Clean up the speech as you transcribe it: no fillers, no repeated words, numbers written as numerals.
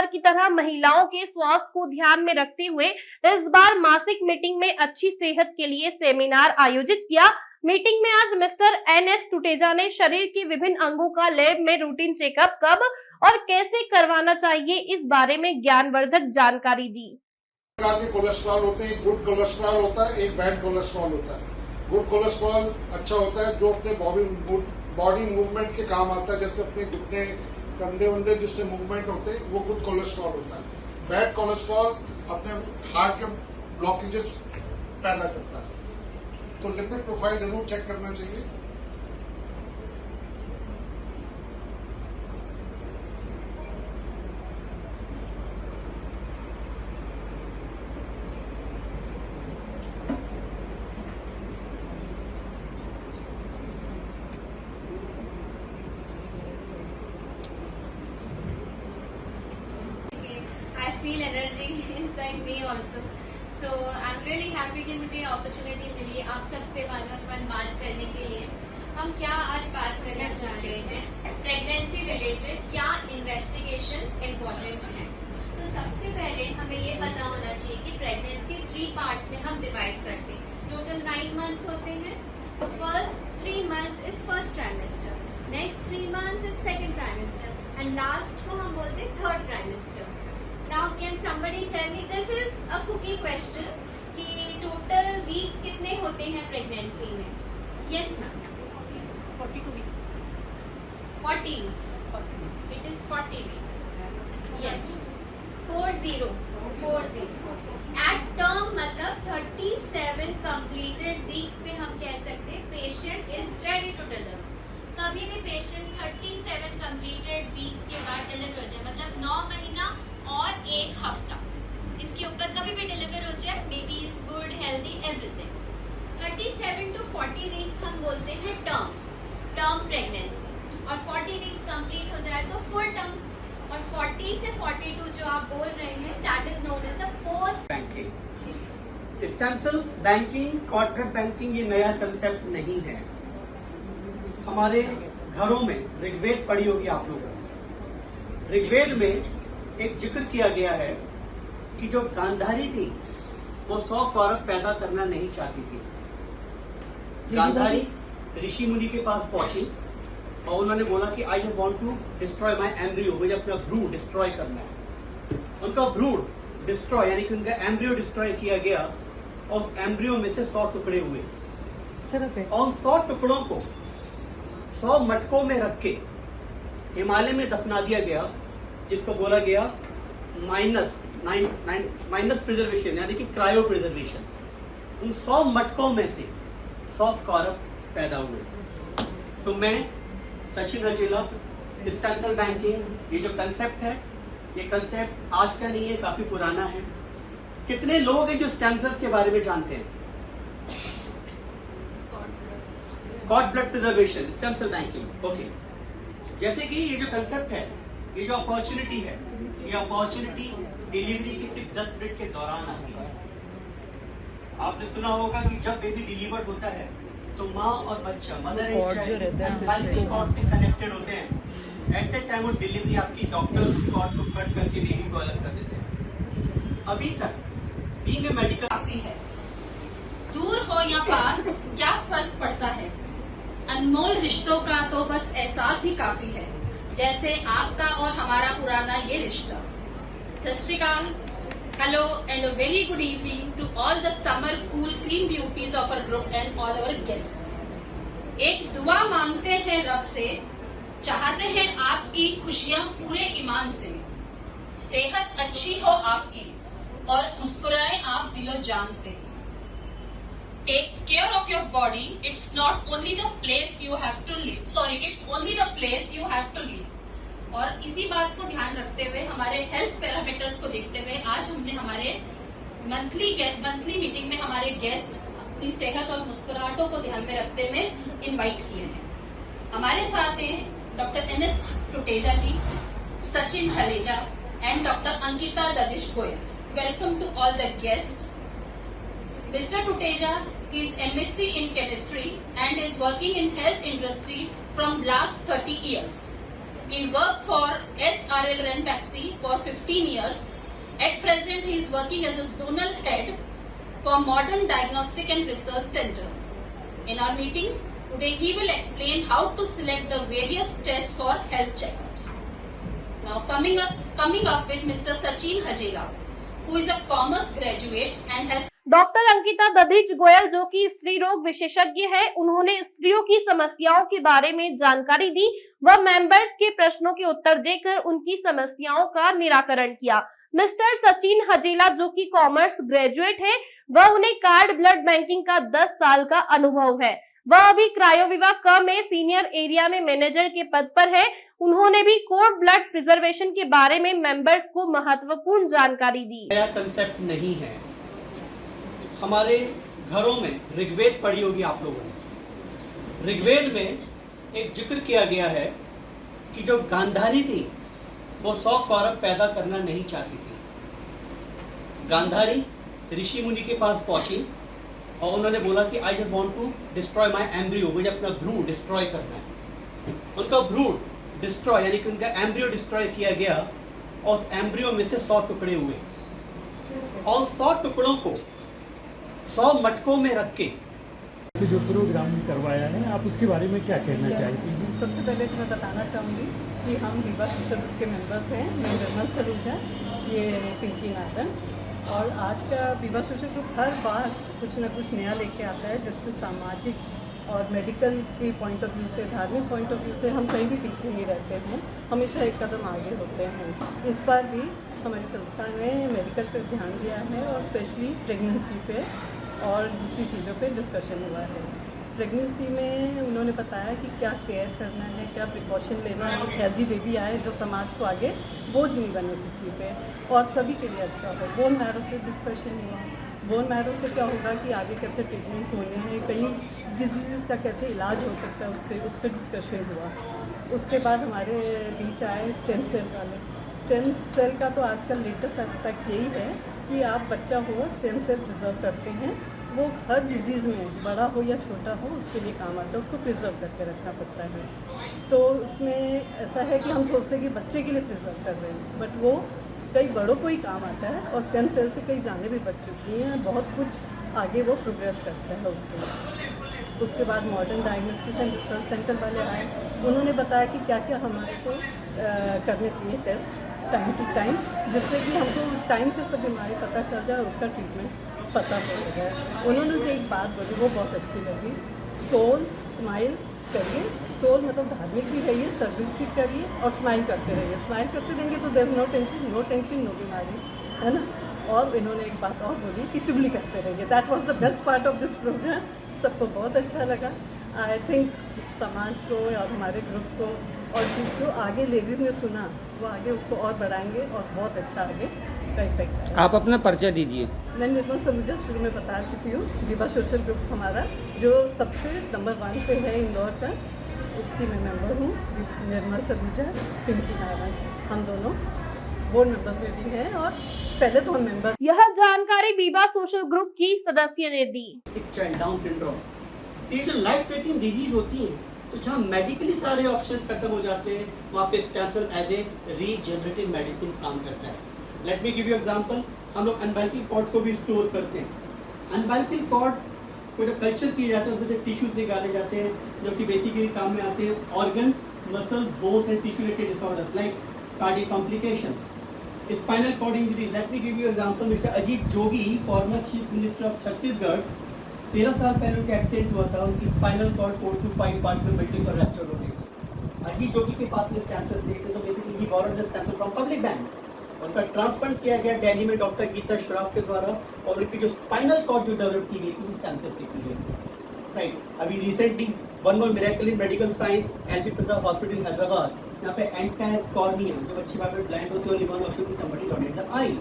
बार की तरह महिलाओं के स्वास्थ्य को ध्यान में रखते हुए इस बार मासिक मीटिंग में अच्छी सेहत के लिए सेमिनार आयोजित किया। मीटिंग में आज मिस्टर NS टुटेजा ने शरीर के विभिन्न अंगों का लैब में रूटीन चेकअप कब और कैसे करवाना चाहिए इस बारे में ज्ञानवर्धक जानकारी दी। प्रकार के कोलेस्ट्रॉल होते हैं, गुड कोलेस्ट्रॉल होता है, एक बैड कोलेस्ट्रॉल होता है। गुड कोलेस्ट्रॉल अच्छा होता है जो अपने बॉडी मूवमेंट के काम आता है, जैसे अपने घुटने कंधे वंधे जिससे मूवमेंट होते हैं वो गुड कोलेस्ट्रॉल होता है। बैड कोलेस्ट्रॉल अपने हार्ट के ब्लॉकेजेस पैदा करता है। तो लिपिड प्रोफाइल जरूर चेक करना चाहिए। I feel energy inside me also. So I'm really happy कि मुझे opportunity मिली आप सबसे one on one बात करने के लिए। हम क्या आज बात करना चाह रहे हैं, प्रेगनेंसी रिलेटेड क्या इन्वेस्टिगेशंस इम्पोर्टेंट हैं। तो सबसे पहले हमें ये पता होना चाहिए कि प्रेगनेंसी 3 पार्ट्स में हम डिवाइड करते हैं। टोटल 9 मंथ्स होते हैं। तो first 3 months is first trimester, next 3 months is second trimester and last को हम बोलते हैं third trimester. Now can somebody tell me, this is a cookie question, कि total weeks कितने होते हैं प्रेगनेंसी में? Yes ma'am. 42 weeks. 40 weeks. 40 weeks. It is 40 weeks. Yes. 40. At term मतलब 37 completed weeks पे हम कह सकते हैं patient is ready to deliver. कभी भी पेशेंट 37 completed weeks के बाद डिलीवर हो जाए, मतलब 9 महीना और 1 हफ्ता, इसके ऊपर कभी भी डिलीवर हो जाए, baby is good, healthy, everything. 37 to 40 weeks हम बोलते हैं टर्म प्रेगनेंसी, और 40 वीक्स कंप्लीट हो जाए तो फुल टर्म, और 40 से 42 जो आप बोल रहे हैं that is known as a post banking. Stem cells banking, corporate banking ये नया कंसेप्ट नहीं है। हमारे घरों में ऋग्वेद पढ़ी होगी आप लोगों। ऋग्वेद में एक जिक्र किया गया है कि जो गांधारी थी वो 100 कौरव पैदा करना नहीं चाहती थी। गांधारी ऋषि मुनि के पास पहुंची और उन्होंने बोला कि I want to destroy my embryo, मुझे अपना भ्रूण डिस्ट्रॉय करना है। उनका भ्रूण डिस्ट्रॉय यानी कि उनका एम्ब्रियो डिस्ट्रॉय किया गया और उस एम्ब्रियो में से 100 टुकड़े हुए और उन 100 टुकड़ों को 100 मटकों में रख के हिमालय में दफना दिया गया, जिसको बोला गया माइनस प्रिजर्वेशन यानी कि क्रायो प्रिजर्वेशन। उन 100 मटकों में से 100 कौरव पैदा हुए। तो मैं Sachin Hajela, stem cell banking, ये जो कंसेप्ट है ये कंसेप्ट आज का नहीं है, काफी पुराना है। कितने लोग हैं जो स्टेम सेल्स के बारे में जानते हैं? Cord blood preservation, stem cell banking. Okay, जैसे कि ये जो कंसेप्ट है, ये जो अपॉर्चुनिटी है, ये अपॉर्चुनिटी डिलीवरी के सिर्फ 10 मिनट के दौरान आती है। आपने सुना होगा कि जब बेबी डिलीवर्ड होता है तो माँ और बच्चा, मदर एंड चाइल्ड एम्बाइलिकल कॉर्ड से कनेक्टेड होते हैं। At the time of delivery आपकी डॉक्टर उस कॉर्ड को कट करके बेबी को अलग कर देते हैं। अभी तक बीइंग ए मेडिकल काफी है, दूर हो या पास क्या फर्क पड़ता है, अनमोल रिश्तों का तो बस एहसास ही काफी है, जैसे आपका और हमारा पुराना ये रिश्ता। Sat Shri Akal, hello and a very good evening to all the summer cool clean beauties of our group and all our guests. एक दुआ मांगते हैं रब से, चाहते हैं आपकी खुशियां पूरे ईमान से, सेहत अच्छी हो आपकी और मुस्कुराए आप दिलो जान से। Take care of your body. It's not only the place you have to live. Sorry, it's only the place you have to live. और इसी बात को ध्यान रखते हुए, हमारे हेल्थ पैरामीटर्स को देखते हुए, आज हमने हमारे मंथली मीटिंग में हमारे गेस्ट अपनी सेहत और मुस्कुराहटों को ध्यान में रखते हुए इनवाइट किए हैं। हमारे साथ हैं doctor NS Tuteja ji, Sachin Haleja and doctor Ankita Rajish Goyal. Welcome to all the guests. Mr. Tuteja is MSc in chemistry and is working in health industry from last 30 years. He worked for SRL Ranbaxy for 15 years. At present, he is working as a zonal head for Modern Diagnostic and Research Center. In our meeting today, he will explain how to select the various tests for health checkups. Now, coming up with Mr. Sachin Hajela, who is a commerce graduate and has doctor Ankita Dadhich Goyal जो कि स्त्री रोग विशेषज्ञ है, उन्होंने स्त्रियों की समस्याओं के बारे में जानकारी दी व मेंबर्स के प्रश्नों के उत्तर देकर उनकी समस्याओं का निराकरण किया। मिस्टर सचिन हजेला जो कि कॉमर्स ग्रेजुएट है, वह उन्हें कार्ड ब्लड बैंकिंग का 10 साल का अनुभव है। वह अभी क्रायो विभाग क में सीनियर एरिया में मैनेजर के पद पर है। उन्होंने भी कोड ब्लड प्रिजर्वेशन के बारे में मेंबर्स को महत्वपूर्ण जानकारी दी। नया कंसेप्ट नहीं है। हमारे घरों में ऋग्वेद पढ़ी होगी आप लोगों ने। ऋग्वेद में एक जिक्र किया गया है कि जो गांधारी थी वो 100 कौरव पैदा करना नहीं चाहती थी। गांधारी ऋषि मुनि के पास पहुंची और उन्होंने बोला कि I just want to destroy my embryo, मुझे अपना भ्रूण डिस्ट्रॉय करना है। उनका भ्रूण डिस्ट्रॉय यानी कि उनका एम्ब्रियो डिस्ट्रॉय किया गया और उस एम्ब्रियो में से 100 टुकड़े हुए और 100 टुकड़ों को 100 मटकों में रख के जो प्रोग्राम करवाया है, आप उसके बारे में क्या कहना चाहेंगे? सबसे पहले तो मैं बताना चाहूँगी कि हम विभा सोशल ग्रुप के मेंबर्स हैं। मैं निर्मल सरूजा, ये पिंकी नागन, और आज का विभा सोशल ग्रुप हर बार कुछ ना कुछ नया लेके आता है, जिससे सामाजिक और मेडिकल के पॉइंट ऑफ व्यू से, धार्मिक पॉइंट ऑफ व्यू से हम कहीं भी पीछे नहीं रहते हैं, हमेशा एक कदम आगे होते हैं। इस बार भी हमारी संस्था ने मेडिकल पर ध्यान दिया है और स्पेशली प्रेगनेंसी पे और दूसरी चीज़ों पे डिस्कशन हुआ है। प्रेगनेंसी में उन्होंने बताया कि क्या केयर करना है, क्या प्रिकॉशन लेना है, हेल्दी बेबी आए जो समाज को आगे बोझ नहीं बने किसी पे और सभी के लिए अच्छा हो। बोन मैरो पे डिस्कशन हुआ। बोन मैरो से क्या होगा कि आगे कैसे ट्रीटमेंट्स होने हैं, कई डिजीज़ का कैसे इलाज हो सकता है, उससे उस पर डिस्कशन हुआ। उसके बाद हमारे बीच आए स्टेम सेल वाले। स्टेम सेल का तो आजकल लेटेस्ट एस्पेक्ट यही है कि आप बच्चा हो स्टेम सेल प्रिजर्व करते हैं, वो हर डिजीज़ में बड़ा हो या छोटा हो उसके लिए काम आता है, उसको प्रिजर्व करके रखना पड़ता है। तो उसमें ऐसा है कि हम सोचते हैं कि बच्चे के लिए प्रिजर्व कर रहे हैं, बट वो कई बड़ों को ही काम आता है और स्टेम सेल से कई जाने भी बच चुकी हैं, बहुत कुछ आगे वो प्रोग्रेस करता है उससे। उसके बाद modern diagnostic and research centre वाले आए, उन्होंने बताया कि क्या क्या हमारे को करने चाहिए टेस्ट टाइम टू टाइम, जिससे कि हमको टाइम पे सब बीमारी पता चल जाए, उसका ट्रीटमेंट पता चल जाए। उन्होंने जो एक बात बोली वो बहुत अच्छी लगी, सोल स्माइल करिए। सोल मतलब धार्मिक भी रहिए, सर्विस भी करिए और स्माइल करते रहिए। स्माइल करते रहेंगे तो there is no tension no बीमारी, है ना। और इन्होंने एक बात और बोली कि चुगली करते रहिए। That was the best part of this programme. सबको बहुत अच्छा लगा। आई थिंक समाज को और हमारे ग्रुप को और जो आगे लेडीज़ ने सुना वो आगे उसको और बढ़ाएंगे और बहुत अच्छा आगे उसका इफेक्ट आएगा। आप अपना परिचय दीजिए। मैं निर्मल सरूजा शुरू में बता चुकी हूँ। विभा सोशल ग्रुप हमारा जो सबसे नंबर 1 पे है इंदौर का, उसकी मैं मेंबर हूँ। निर्मल सरूजा, पिंकी नागन, हम दोनों बोर्ड मेंबर्स में भी हैं और पहले तो हम मेंबर। यह जानकारी विभा सोशल ग्रुप की सदस्य ने दी। चाइल्ड डाउन सिंड्रोम, ये जो लाइफ थ्रेटनिंग डिजीज होती है, तो जहाँ मेडिकली सारे ऑप्शंस खत्म हो जाते हैं, वहाँ पे stem cell as a regenerative medicine काम करता है। Let me give you example. हम लोग अनबाइकल कॉर्ड को भी स्टोर करते हैं। अनबाइकल कॉर्ड को जब कल्चर किया जाता है, उसमें से टिश्यूज निकाले जाते हैं जो कि बेसिकली काम में आते हैं organ, muscle, bones and tissue related disorders like cardiac complication, spinal cord injury. Let me give you example. Mister Ajit Jogi, former chief minister of Chhattisgarh, 13 साल पहले उनका एक्सीडेंट हुआ था। उनकी स्पाइनल कॉर्ड 4 to 5 पार्ट में मल्टीपल रैप्चर हो गई थी। अजीत जोगी के पास में स्टेम सेल देखते तो basically he borrowed the stem cell from public bank. उनका ट्रांसप्लांट किया गया दिल्ली में डॉक्टर गीता श्रॉफ के द्वारा और उनकी जो स्पाइनल कॉर्ड जो डेवलप की गई थी स्टेम सेल से की गई थी। राइट। अभी recently one more miracle in medical science, LB Prasad hospital Hyderabad, यहाँ पे एंटायर कॉर्निया जो अच्छी बात ब्लाइंड होती है, लिवन की somebody donated the eye।